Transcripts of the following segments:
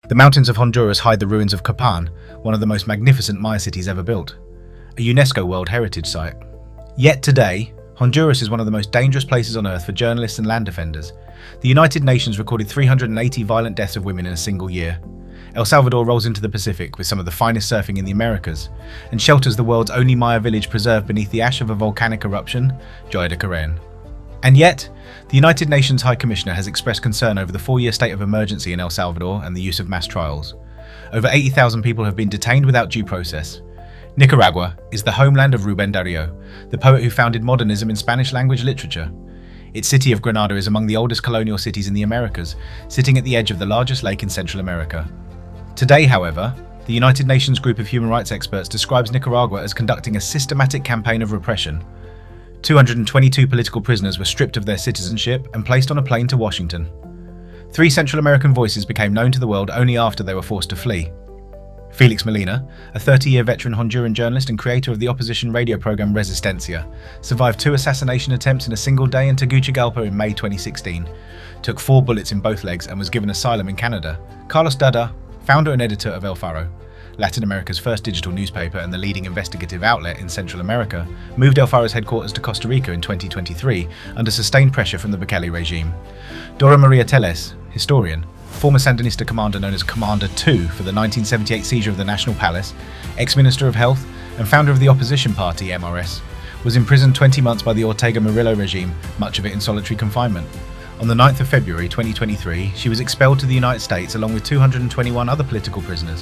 The mountains of Honduras hide the ruins of Copan, one of the most magnificent Maya cities ever built, a UNESCO World Heritage Site. Yet today, Honduras is one of the most dangerous places on earth for journalists and land defenders. The United Nations recorded 380 violent deaths of women in a single year. El Salvador rolls into the Pacific with some of the finest surfing in the Americas, and shelters the world's only Maya village preserved beneath the ash of a volcanic eruption, Joya de Carén. And yet, the United Nations High Commissioner has expressed concern over the 4-year state of emergency in El Salvador and the use of mass trials. Over 80,000 people have been detained without due process. Nicaragua is the homeland of Rubén Darío, the poet who founded modernism in Spanish language literature. Its city of Granada is among the oldest colonial cities in the Americas, sitting at the edge of the largest lake in Central America. Today, however, the United Nations group of human rights experts describes Nicaragua as conducting a systematic campaign of repression. 222 political prisoners were stripped of their citizenship and placed on a plane to Washington. 3 Central American voices became known to the world only after they were forced to flee. Felix Molina, a 30-year veteran Honduran journalist and creator of the opposition radio program Resistencia, survived 2 assassination attempts in a single day in Tegucigalpa in May 2016, took 4 bullets in both legs and was given asylum in Canada. Carlos Dada, founder and editor of El Faro, Latin America's first digital newspaper and the leading investigative outlet in Central America, moved El Faro's headquarters to Costa Rica in 2023 under sustained pressure from the Bukele regime. Dora María Téllez, historian, former Sandinista commander known as Commander 2 for the 1978 seizure of the National Palace, ex-Minister of Health and founder of the opposition party MRS, was imprisoned 20 months by the Ortega Murillo regime, much of it in solitary confinement. On the 9th of February 2023, she was expelled to the United States along with 221 other political prisoners.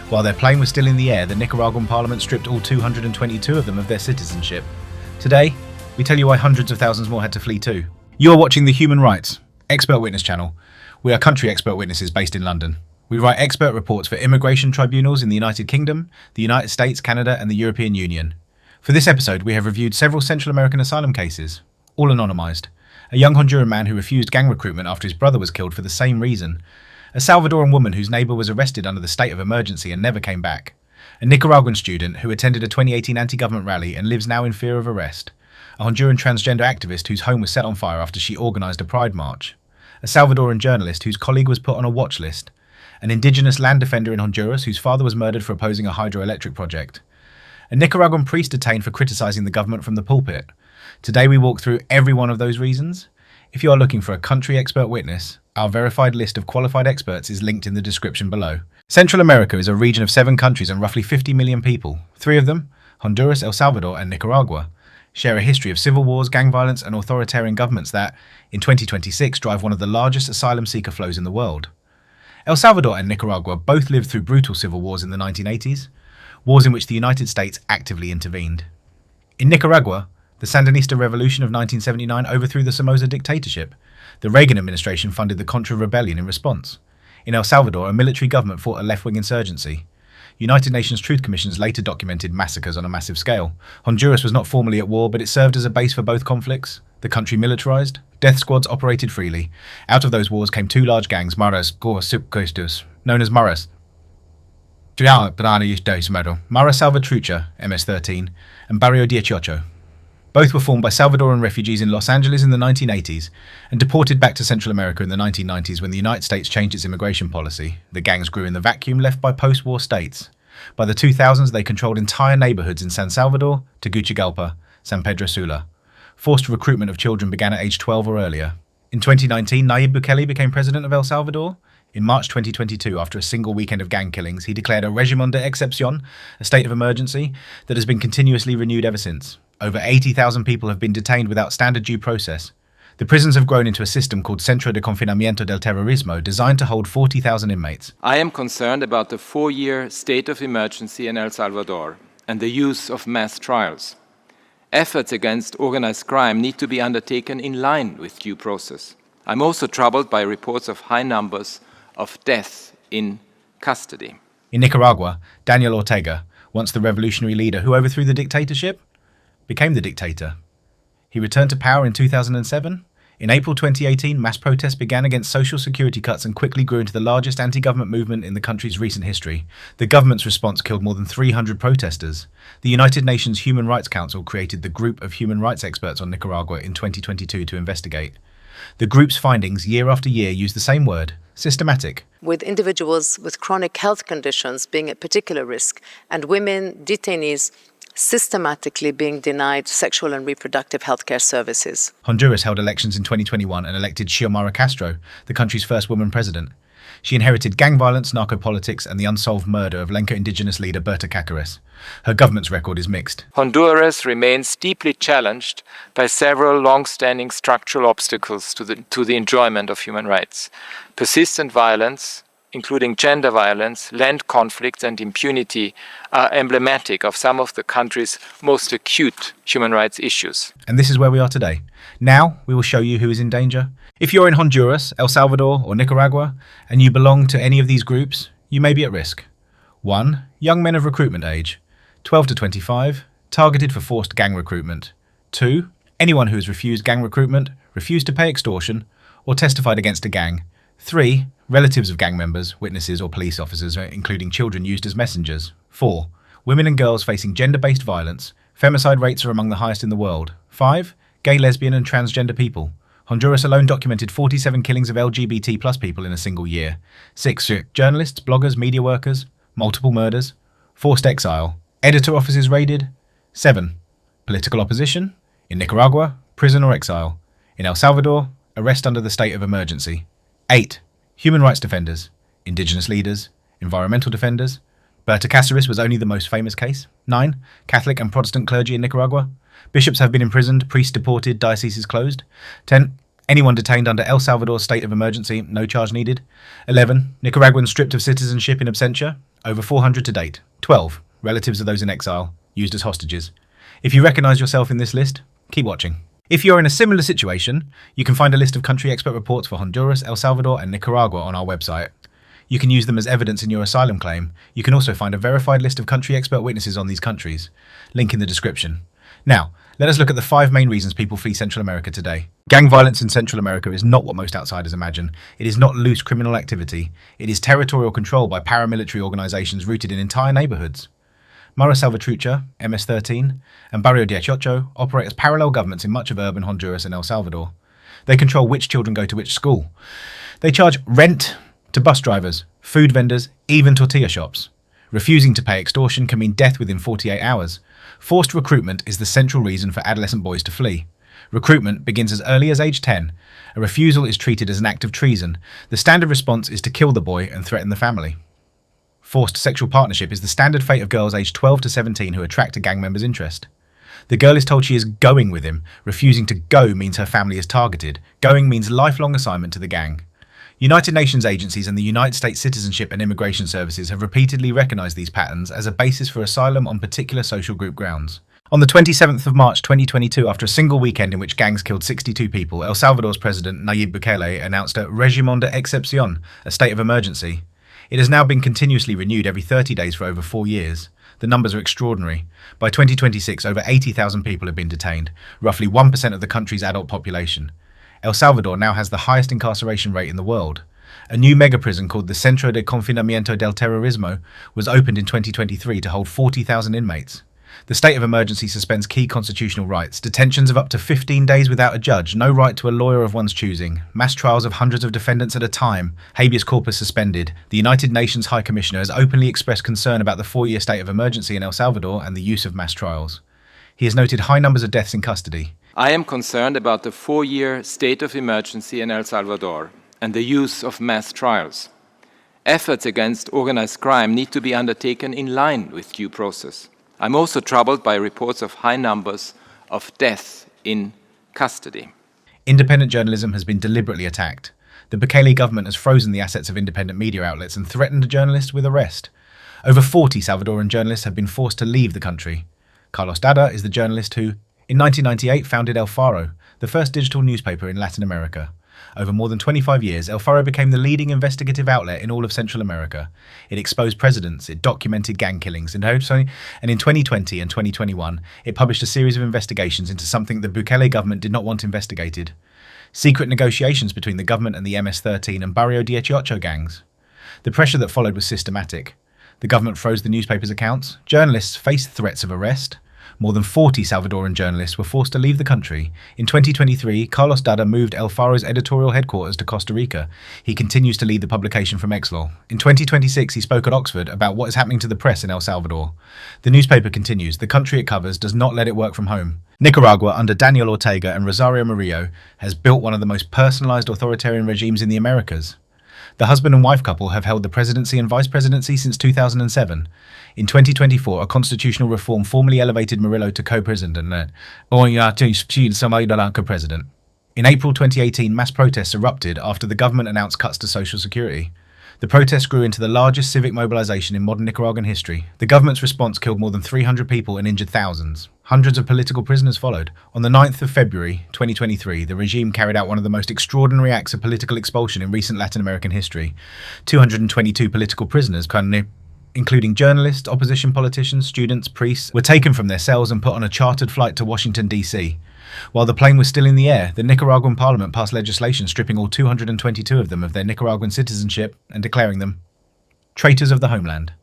While their plane was still in the air, the Nicaraguan parliament stripped all 222 of them of their citizenship. Today, we tell you why hundreds of thousands more had to flee too. You are watching the Human Rights Expert Witness channel. We are country expert witnesses based in London. We write expert reports for immigration tribunals in the United Kingdom, the United States, Canada and the European Union. For this episode, we have reviewed several Central American asylum cases, all anonymised. A young Honduran man who refused gang recruitment after his brother was killed for the same reason. A Salvadoran woman whose neighbour was arrested under the state of emergency and never came back. A Nicaraguan student who attended a 2018 anti-government rally and lives now in fear of arrest. A Honduran transgender activist whose home was set on fire after she organised a pride march. A Salvadoran journalist whose colleague was put on a watch list. An indigenous land defender in Honduras whose father was murdered for opposing a hydroelectric project. A Nicaraguan priest detained for criticising the government from the pulpit. Today we walk through every one of those reasons. If you are looking for a country expert witness, our verified list of qualified experts is linked in the description below. Central America is a region of 7 countries and roughly 50 million people. 3 of them, Honduras, El Salvador and Nicaragua, share a history of civil wars, gang violence and authoritarian governments that, in 2026, drive one of the largest asylum seeker flows in the world. El Salvador and Nicaragua both lived through brutal civil wars in the 1980s, wars in which the United States actively intervened. In Nicaragua, the Sandinista Revolution of 1979 overthrew the Somoza dictatorship. The Reagan administration funded the Contra Rebellion in response. In El Salvador, a military government fought a left-wing insurgency. United Nations Truth Commissions later documented massacres on a massive scale. Honduras was not formally at war, but it served as a base for both conflicts. The country militarized. Death squads operated freely. Out of those wars came 2 large gangs, Maras Subcuestos, known as Maras. Mara Salvatrucha, MS-13, and Barrio 18. Both were formed by Salvadoran refugees in Los Angeles in the 1980s and deported back to Central America in the 1990s when the United States changed its immigration policy. The gangs grew in the vacuum left by post-war states. By the 2000s, they controlled entire neighborhoods in San Salvador, Tegucigalpa, San Pedro Sula. Forced recruitment of children began at age 12 or earlier. In 2019, Nayib Bukele became president of El Salvador. In March 2022, after a single weekend of gang killings, he declared a régimen d'exception, a state of emergency, that has been continuously renewed ever since. Over 80,000 people have been detained without standard due process. The prisons have grown into a system called Centro de Confinamiento del Terrorismo, designed to hold 40,000 inmates. I am concerned about the 4-year state of emergency in El Salvador and the use of mass trials. Efforts against organized crime need to be undertaken in line with due process. I'm also troubled by reports of high numbers of deaths in custody. In Nicaragua, Daniel Ortega, once the revolutionary leader who overthrew the dictatorship, became the dictator. He returned to power in 2007. In April 2018, mass protests began against social security cuts and quickly grew into the largest anti-government movement in the country's recent history. The government's response killed more than 300 protesters. The United Nations Human Rights Council created the Group of Human Rights Experts on Nicaragua in 2022 to investigate. The group's findings year after year use the same word, systematic. With individuals with chronic health conditions being at particular risk, and women detainees systematically being denied sexual and reproductive healthcare services. Honduras held elections in 2021 and elected Xiomara Castro, the country's first woman president. She inherited gang violence, narco-politics, and the unsolved murder of Lenca indigenous leader Berta Cáceres. Her government's record is mixed. Honduras remains deeply challenged by several long-standing structural obstacles to the enjoyment of human rights. Persistent violence, including gender violence, land conflicts, and impunity, are emblematic of some of the country's most acute human rights issues. And this is where we are today. Now, we will show you who is in danger. If you're in Honduras, El Salvador, or Nicaragua, and you belong to any of these groups, you may be at risk. 1. Young men of recruitment age, 12 to 25, targeted for forced gang recruitment. 2. Anyone who has refused gang recruitment, refused to pay extortion, or testified against a gang. 3. Relatives of gang members, witnesses, or police officers, including children used as messengers. 4. Women and girls facing gender-based violence. Femicide rates are among the highest in the world. 5. Gay, lesbian, and transgender people. Honduras alone documented 47 killings of LGBT plus people in a single year. 6. Journalists, bloggers, media workers. Multiple murders. Forced exile. Editor offices raided. 7. Political opposition. In Nicaragua, prison or exile. In El Salvador, arrest under the state of emergency. 8. Human rights defenders, indigenous leaders, environmental defenders. Berta Cáceres was only the most famous case. 9. Catholic and Protestant clergy in Nicaragua. Bishops have been imprisoned, priests deported, dioceses closed. 10. Anyone detained under El Salvador's state of emergency, no charge needed. 11. Nicaraguans stripped of citizenship in absentia, over 400 to date. 12. Relatives of those in exile, used as hostages. If you recognise yourself in this list, keep watching. If you're in a similar situation, you can find a list of country expert reports for Honduras, El Salvador, and Nicaragua on our website. You can use them as evidence in your asylum claim. You can also find a verified list of country expert witnesses on these countries. Link in the description. Now, let us look at the 5 main reasons people flee Central America today. Gang violence in Central America is not what most outsiders imagine. It is not loose criminal activity. It is territorial control by paramilitary organizations rooted in entire neighborhoods. Mara Salvatrucha, MS-13, and Barrio 18 operate as parallel governments in much of urban Honduras and El Salvador. They control which children go to which school. They charge rent to bus drivers, food vendors, even tortilla shops. Refusing to pay extortion can mean death within 48 hours. Forced recruitment is the central reason for adolescent boys to flee. Recruitment begins as early as age 10. A refusal is treated as an act of treason. The standard response is to kill the boy and threaten the family. Forced sexual partnership is the standard fate of girls aged 12 to 17 who attract a gang member's interest. The girl is told she is going with him. Refusing to go means her family is targeted. Going means lifelong assignment to the gang. United Nations agencies and the United States Citizenship and Immigration Services have repeatedly recognised these patterns as a basis for asylum on particular social group grounds. On the 27th of March 2022, after a single weekend in which gangs killed 62 people, El Salvador's president Nayib Bukele announced a régimen d'exception, a state of emergency. It has now been continuously renewed every 30 days for over 4 years. The numbers are extraordinary. By 2026, over 80,000 people have been detained, roughly 1% of the country's adult population. El Salvador now has the highest incarceration rate in the world. A new mega-prison called the Centro de Confinamiento del Terrorismo was opened in 2023 to hold 40,000 inmates. The state of emergency suspends key constitutional rights, detentions of up to 15 days without a judge, no right to a lawyer of one's choosing, mass trials of hundreds of defendants at a time, habeas corpus suspended. The United Nations High Commissioner has openly expressed concern about the 4-year state of emergency in El Salvador and the use of mass trials. He has noted high numbers of deaths in custody. I am concerned about the 4-year state of emergency in El Salvador and the use of mass trials. Efforts against organized crime need to be undertaken in line with due process. I'm also troubled by reports of high numbers of deaths in custody. Independent journalism has been deliberately attacked. The Bukele government has frozen the assets of independent media outlets and threatened journalists with arrest. Over 40 Salvadoran journalists have been forced to leave the country. Carlos Dada is the journalist who, in 1998, founded El Faro, the first digital newspaper in Latin America. Over more than 25 years, El Faro became the leading investigative outlet in all of Central America. It exposed presidents, it documented gang killings, and in 2020 and 2021, it published a series of investigations into something the Bukele government did not want investigated. Secret negotiations between the government and the MS-13 and Barrio 18 gangs. The pressure that followed was systematic. The government froze the newspaper's accounts, journalists faced threats of arrest, More than 40 Salvadoran journalists were forced to leave the country. In 2023, Carlos Dada moved El Faro's editorial headquarters to Costa Rica. He continues to lead the publication from exile. In 2026, he spoke at Oxford about what is happening to the press in El Salvador. The newspaper continues, the country it covers does not let it work from home. Nicaragua, under Daniel Ortega and Rosario Murillo, has built one of the most personalized authoritarian regimes in the Americas. The husband and wife couple have held the presidency and vice presidency since 2007. In 2024, a constitutional reform formally elevated Murillo to co-president. In April 2018, mass protests erupted after the government announced cuts to Social Security. The protests grew into the largest civic mobilization in modern Nicaraguan history. The government's response killed more than 300 people and injured thousands. Hundreds of political prisoners followed. On the 9th of February 2023, the regime carried out one of the most extraordinary acts of political expulsion in recent Latin American history. 222 political prisoners, including journalists, opposition politicians, students, priests, were taken from their cells and put on a chartered flight to Washington, D.C. While the plane was still in the air, the Nicaraguan parliament passed legislation stripping all 222 of them of their Nicaraguan citizenship and declaring them traitors of the homeland.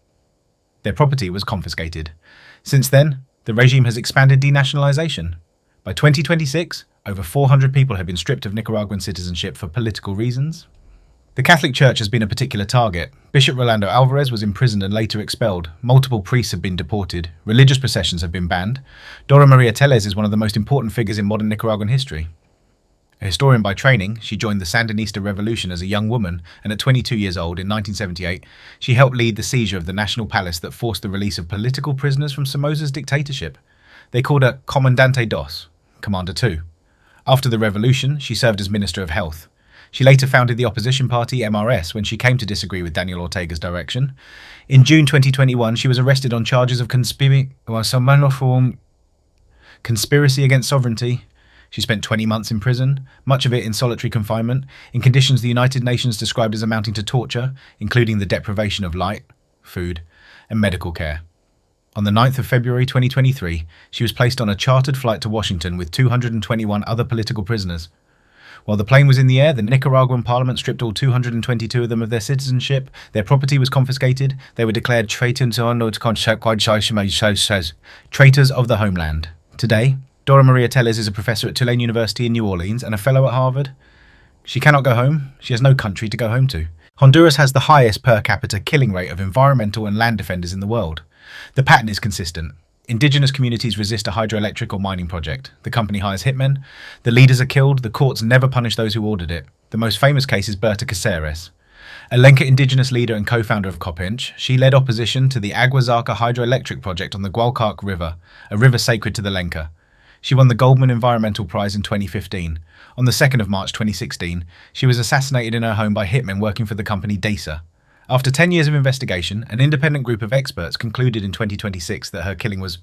Their property was confiscated. Since then, the regime has expanded denationalization. By 2026, over 400 people have been stripped of Nicaraguan citizenship for political reasons. The Catholic Church has been a particular target. Bishop Rolando Alvarez was imprisoned and later expelled. Multiple priests have been deported. Religious processions have been banned. Dora María Téllez is one of the most important figures in modern Nicaraguan history. A historian by training, she joined the Sandinista Revolution as a young woman, and at 22 years old in 1978, she helped lead the seizure of the National Palace that forced the release of political prisoners from Somoza's dictatorship. They called her Comandante Dos, Commander 2. After the revolution, she served as Minister of Health. She later founded the opposition party MRS when she came to disagree with Daniel Ortega's direction. In June 2021, she was arrested on charges of conspiracy against sovereignty. She spent 20 months in prison, much of it in solitary confinement, in conditions the United Nations described as amounting to torture, including the deprivation of light, food, and medical care. On the 9th of February 2023, she was placed on a chartered flight to Washington with 221 other political prisoners. While the plane was in the air, the Nicaraguan parliament stripped all 222 of them of their citizenship, their property was confiscated, they were declared traitors of the homeland. Today, Dora María Téllez is a professor at Tulane University in New Orleans and a fellow at Harvard. She cannot go home. She has no country to go home to. Honduras has the highest per capita killing rate of environmental and land defenders in the world. The pattern is consistent. Indigenous communities resist a hydroelectric or mining project. The company hires hitmen. The leaders are killed. The courts never punish those who ordered it. The most famous case is Berta Cáceres, a Lenca indigenous leader and co-founder of Copinch. She led opposition to the Aguasarca hydroelectric project on the Gualcarc River, a river sacred to the Lenca. She won the Goldman Environmental Prize in 2015. On the 2nd of March 2016, she was assassinated in her home by hitmen working for the company Dada. After 10 years of investigation, an independent group of experts concluded in 2026 that her killing was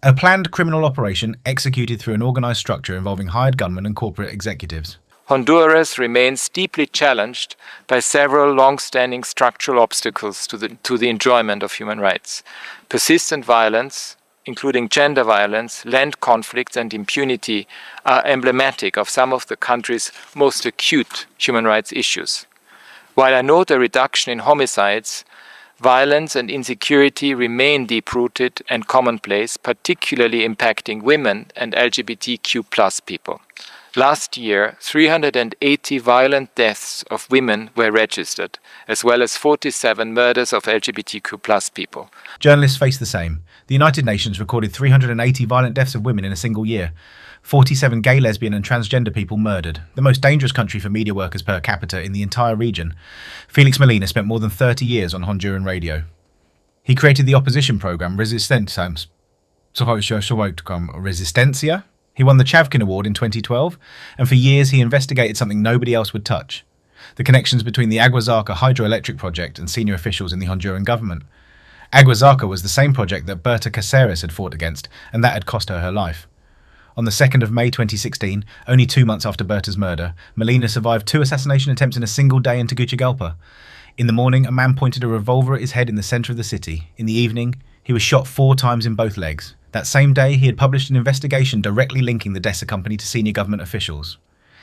a planned criminal operation executed through an organized structure involving hired gunmen and corporate executives. Honduras remains deeply challenged by several long-standing structural obstacles to the enjoyment of human rights. Persistent violence, including gender violence, land conflicts, and impunity, are emblematic of some of the country's most acute human rights issues. While I note a reduction in homicides, violence and insecurity remain deep-rooted and commonplace, particularly impacting women and LGBTQ+ people. Last year, 380 violent deaths of women were registered, as well as 47 murders of LGBTQ+ people. Journalists face the same. The United Nations recorded 380 violent deaths of women in a single year. 47 gay, lesbian and transgender people murdered. The most dangerous country for media workers per capita in the entire region. Felix Molina spent more than 30 years on Honduran radio. He created the opposition program Resistencia. He won the Chavkin Award in 2012, and for years he investigated something nobody else would touch: the connections between the Aguasarca hydroelectric project and senior officials in the Honduran government. Aguasarca was the same project that Berta Cáceres had fought against, and that had cost her her life. On the 2nd of May 2016, only 2 months after Berta's murder, Molina survived 2 assassination attempts in a single day in Tegucigalpa. In the morning, a man pointed a revolver at his head in the centre of the city. In the evening, he was shot 4 times in both legs. That same day, he had published an investigation directly linking the Dada company to senior government officials.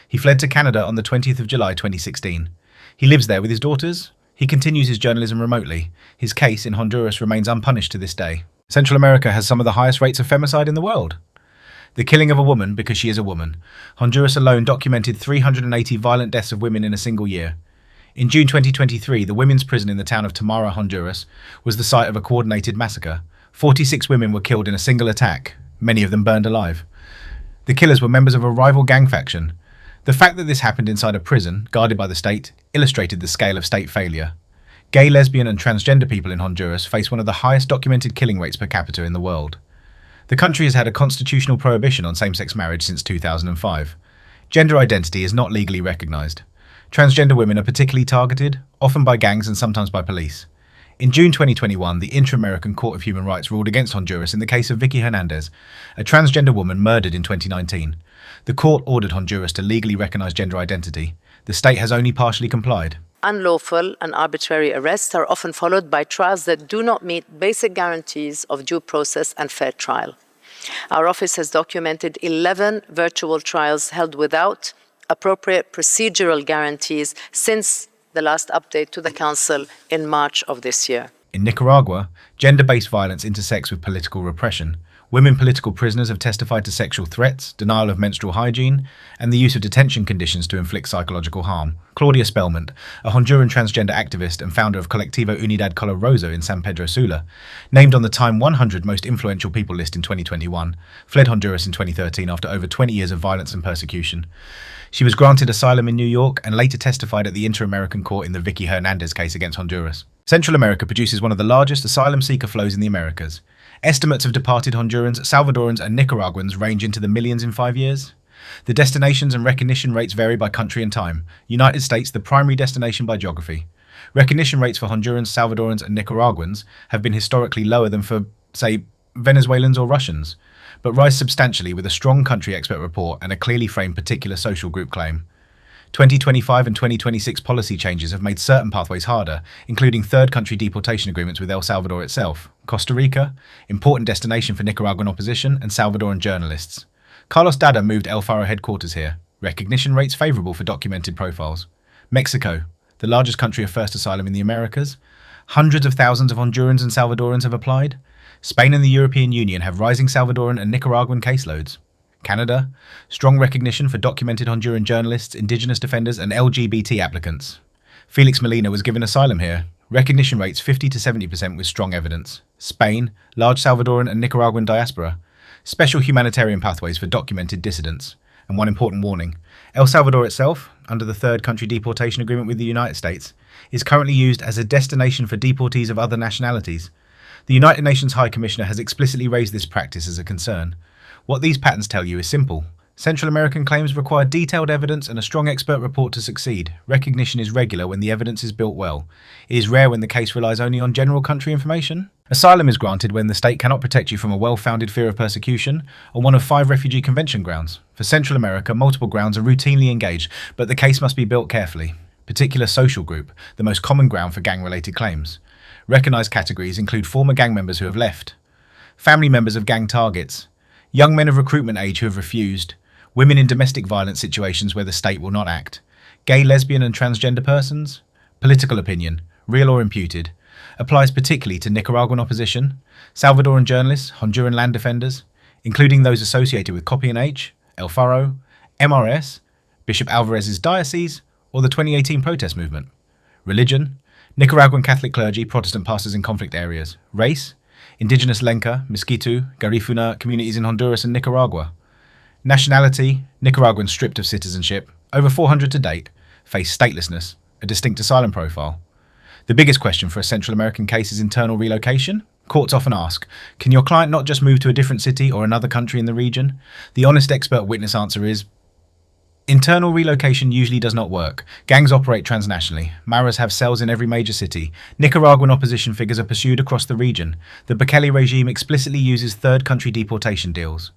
He fled to Canada on the 20th of July 2016. He lives there with his daughters. He continues his journalism remotely. His case in Honduras remains unpunished to this day. Central America has some of the highest rates of femicide in the world. The killing of a woman because she is a woman. Honduras alone documented 380 violent deaths of women in a single year. In June 2023, the women's prison in the town of Tamara, Honduras, was the site of a coordinated massacre. 46 women were killed in a single attack, many of them burned alive. The killers were members of a rival gang faction. The fact that this happened inside a prison, guarded by the state, illustrated the scale of state failure. Gay, lesbian and transgender people in Honduras face one of the highest documented killing rates per capita in the world. The country has had a constitutional prohibition on same-sex marriage since 2005. Gender identity is not legally recognised. Transgender women are particularly targeted, often by gangs and sometimes by police. In June 2021, the Inter-American Court of Human Rights ruled against Honduras in the case of Vicky Hernandez, a transgender woman murdered in 2019. The court ordered Honduras to legally recognise gender identity. The state has only partially complied. Unlawful and arbitrary arrests are often followed by trials that do not meet basic guarantees of due process and fair trial. Our office has documented 11 virtual trials held without appropriate procedural guarantees since the last update to the Council in March of this year. In Nicaragua, gender-based violence intersects with political repression. Women political prisoners have testified to sexual threats, denial of menstrual hygiene, and the use of detention conditions to inflict psychological harm. Claudia Spellman, a Honduran transgender activist and founder of Colectivo Unidad Coloroso in San Pedro Sula, named on the Time 100 Most Influential People list in 2021, fled Honduras in 2013 after over 20 years of violence and persecution. She was granted asylum in New York and later testified at the Inter-American Court in the Vicky Hernandez case against Honduras. Central America produces one of the largest asylum seeker flows in the Americas. Estimates of departed Hondurans, Salvadorans and Nicaraguans range into the millions in 5 years. The destinations and recognition rates vary by country and time. United States, the primary destination by geography. Recognition rates for Hondurans, Salvadorans and Nicaraguans have been historically lower than for, say, Venezuelans or Russians, but rise substantially with a strong country expert report and a clearly framed particular social group claim. 2025 and 2026 policy changes have made certain pathways harder, including third country deportation agreements with El Salvador itself, Costa Rica, important destination for Nicaraguan opposition and Salvadoran journalists. Carlos Dada moved El Faro headquarters here, recognition rates favourable for documented profiles. Mexico, the largest country of first asylum in the Americas. Hundreds of thousands of Hondurans and Salvadorans have applied. Spain and the European Union have rising Salvadoran and Nicaraguan caseloads. Canada, strong recognition for documented Honduran journalists, indigenous defenders and LGBT applicants. Felix Molina was given asylum here. Recognition rates 50 to 70% with strong evidence. Spain, large Salvadoran and Nicaraguan diaspora. Special humanitarian pathways for documented dissidents. And one important warning, El Salvador itself, under the third country deportation agreement with the United States, is currently used as a destination for deportees of other nationalities. The United Nations High Commissioner has explicitly raised this practice as a concern. What these patterns tell you is simple. Central American claims require detailed evidence and a strong expert report to succeed. Recognition is regular when the evidence is built well. It is rare when the case relies only on general country information. Asylum is granted when the state cannot protect you from a well-founded fear of persecution on one of 5 refugee convention grounds. For Central America, multiple grounds are routinely engaged, but the case must be built carefully. Particular social group, the most common ground for gang-related claims. Recognised categories include former gang members who have left, family members of gang targets, young men of recruitment age who have refused, women in domestic violence situations where the state will not act, gay, lesbian and transgender persons, political opinion, real or imputed, applies particularly to Nicaraguan opposition, Salvadoran journalists, Honduran land defenders, including those associated with Copy and H, El Faro, MRS, Bishop Alvarez's diocese, or the 2018 protest movement. Religion, Nicaraguan Catholic clergy, Protestant pastors in conflict areas. Race, indigenous Lenca, Miskitu, Garifuna communities in Honduras and Nicaragua. Nationality, Nicaraguans stripped of citizenship, over 400 to date, face statelessness, a distinct asylum profile. The biggest question for a Central American case is internal relocation. Courts often ask, can your client not just move to a different city or another country in the region? The honest expert witness answer is, internal relocation usually does not work. Gangs operate transnationally. Maras have cells in every major city. Nicaraguan opposition figures are pursued across the region. The Bukele regime explicitly uses third country deportation deals.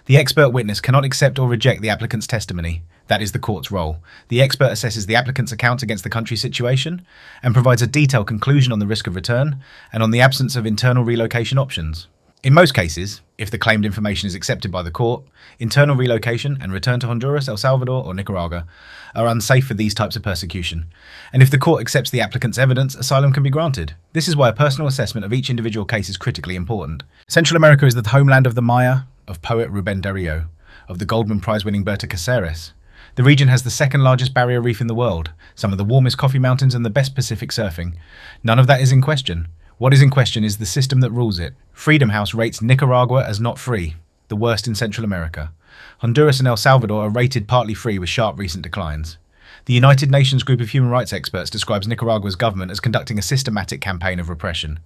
The expert witness cannot accept or reject the applicant's testimony. That is the court's role. The expert assesses the applicant's account against the country's situation and provides a detailed conclusion on the risk of return and on the absence of internal relocation options. In most cases, if the claimed information is accepted by the court, internal relocation and return to Honduras, El Salvador, or Nicaragua are unsafe for these types of persecution. And if the court accepts the applicant's evidence, asylum can be granted. This is why a personal assessment of each individual case is critically important. Central America is the homeland of the Maya, of poet Rubén Darío, of the Goldman Prize-winning Berta Cáceres. The region has the second largest barrier reef in the world, some of the warmest coffee mountains and the best Pacific surfing. None of that is in question. What is in question is the system that rules it. Freedom House rates Nicaragua as not free, the worst in Central America. Honduras and El Salvador are rated partly free with sharp recent declines. The United Nations group of human rights experts describes Nicaragua's government as conducting a systematic campaign of repression.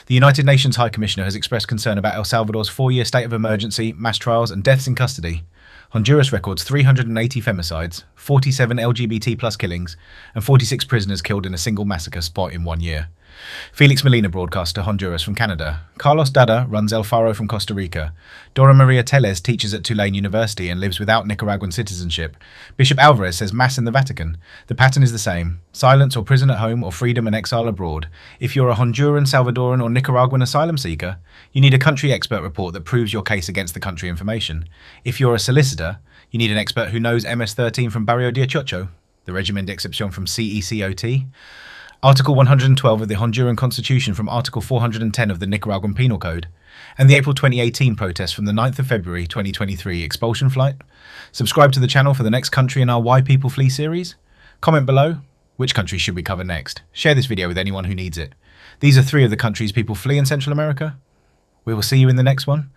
The United Nations High Commissioner has expressed concern about El Salvador's 4-year state of emergency, mass trials and deaths in custody. Honduras records 380 femicides, 47 LGBT+ killings, and 46 prisoners killed in a single massacre spot in 1 year. Felix Molina broadcasts to Honduras from Canada. Carlos Dada runs El Faro from Costa Rica. Dora María Téllez teaches at Tulane University and lives without Nicaraguan citizenship. Bishop Alvarez says Mass in the Vatican. The pattern is the same: silence or prison at home or freedom and exile abroad. If you're a Honduran, Salvadoran or Nicaraguan asylum seeker, you need a country expert report that proves your case against the country information. If you're a solicitor, you need an expert who knows MS-13 from Barrio de Achocho, the Régimen d'Exception from CECOT, Article 112 of the Honduran Constitution from Article 410 of the Nicaraguan Penal Code, and the April 2018 protest from the 9th of February 2023 expulsion flight. Subscribe to the channel for the next country in our Why People Flee series. Comment below, which country should we cover next? Share this video with anyone who needs it. These are 3 of the countries people flee in Central America. We will see you in the next one.